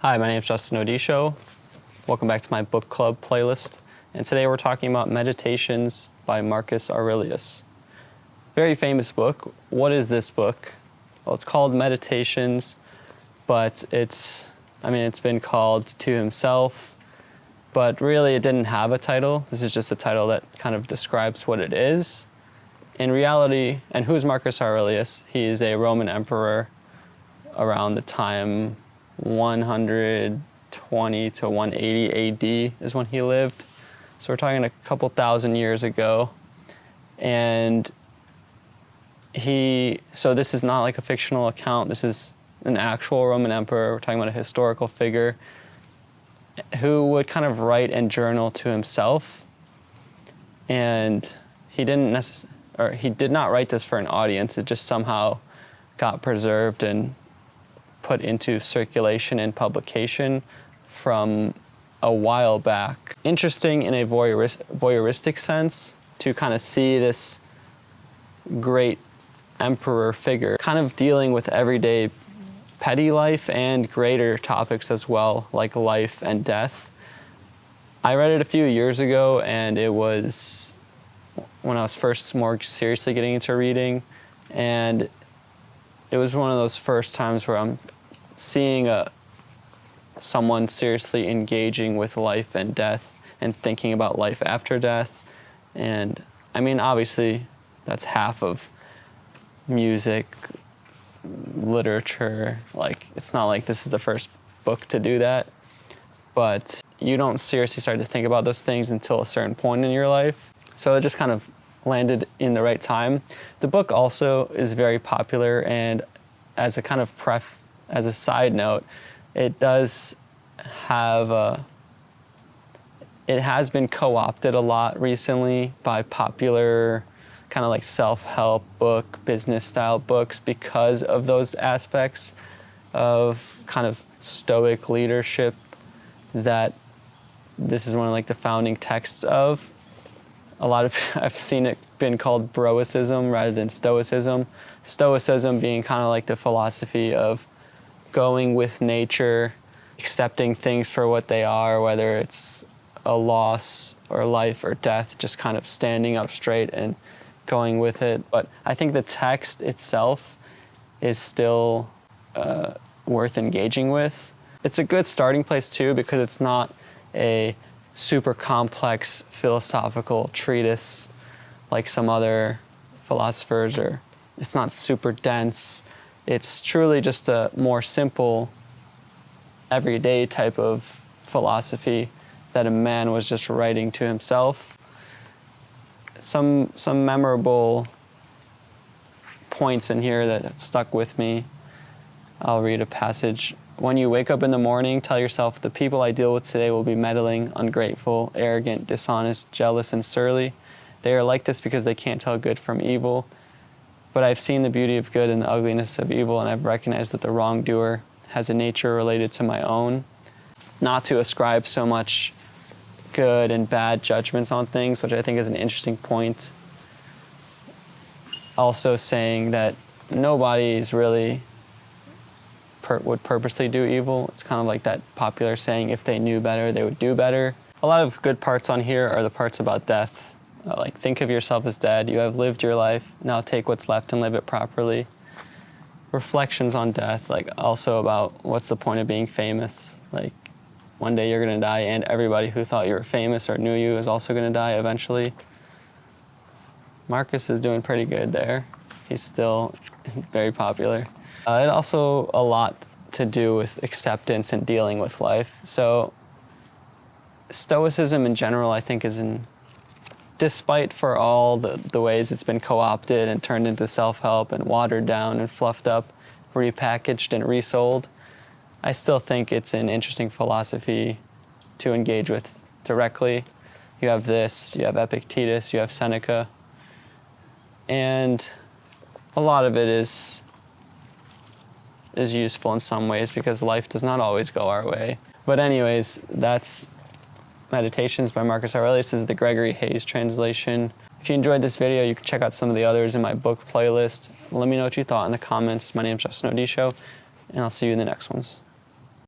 Hi, my name is Justin Odisho. Welcome back to my book club playlist. And today we're talking about Meditations by Marcus Aurelius. Very famous book. What is this book? Well, it's called Meditations, but it's been called To Himself, but really it didn't have a title. This is just a title that kind of describes what it is. In reality, and who's Marcus Aurelius? He is a Roman emperor around the time 120 to 180 AD is when he lived. So we're talking a couple thousand years ago. And so this is not like a fictional account. This is an actual Roman emperor. We're talking about a historical figure who would kind of write and journal to himself. And he did not write this for an audience. It just somehow got preserved and put into circulation and publication from a while back. Interesting in a voyeuristic sense to kind of see this great emperor figure kind of dealing with everyday petty life and greater topics as well, like life and death. I read it a few years ago, and it was when I was first more seriously getting into reading, and it was one of those first times where I'm seeing someone seriously engaging with life and death and thinking about life after death. And I mean, obviously, that's half of music, literature. Like, it's not like this is the first book to do that, but you don't seriously start to think about those things until a certain point in your life. So it just kind of landed in the right time. The book also is very popular, and as a kind of as a side note, it has been co-opted a lot recently by popular kind of like self-help book, business style books, because of those aspects of kind of stoic leadership that this is one of like the founding texts of. I've seen it been called Broicism rather than Stoicism. Stoicism being kind of like the philosophy of going with nature, accepting things for what they are, whether it's a loss or life or death, just kind of standing up straight and going with it. But I think the text itself is still worth engaging with. It's a good starting place too, because it's not a super complex philosophical treatise like some other philosophers, or it's not super dense. It's truly just a more simple, everyday type of philosophy that a man was just writing to himself. Some memorable points in here that have stuck with me. I'll read a passage. When you wake up in the morning, tell yourself, the people I deal with today will be meddling, ungrateful, arrogant, dishonest, jealous, and surly. They are like this because they can't tell good from evil. But I've seen the beauty of good and the ugliness of evil, and I've recognized that the wrongdoer has a nature related to my own. Not to ascribe so much good and bad judgments on things, which I think is an interesting point. Also saying that nobody's really would purposely do evil. It's kind of like that popular saying, if they knew better, they would do better. A lot of good parts on here are the parts about death. Like, think of yourself as dead. You have lived your life. Now take what's left and live it properly. Reflections on death, like also about what's the point of being famous? Like, one day you're going to die, and everybody who thought you were famous or knew you is also going to die eventually. Marcus is doing pretty good there. He's still very popular. It also a lot to do with acceptance and dealing with life. So Stoicism in general, I think, despite for all the ways it's been co-opted and turned into self-help and watered down and fluffed up, repackaged and resold, I still think it's an interesting philosophy to engage with directly. You have this, you have Epictetus, you have Seneca, and a lot of it is useful in some ways because life does not always go our way. But anyways, that's Meditations by Marcus Aurelius. This is the Gregory Hayes translation. If you enjoyed this video, you can check out some of the others in my book playlist. Let me know what you thought in the comments. My name is Justin Odisho, and I'll see you in the next ones.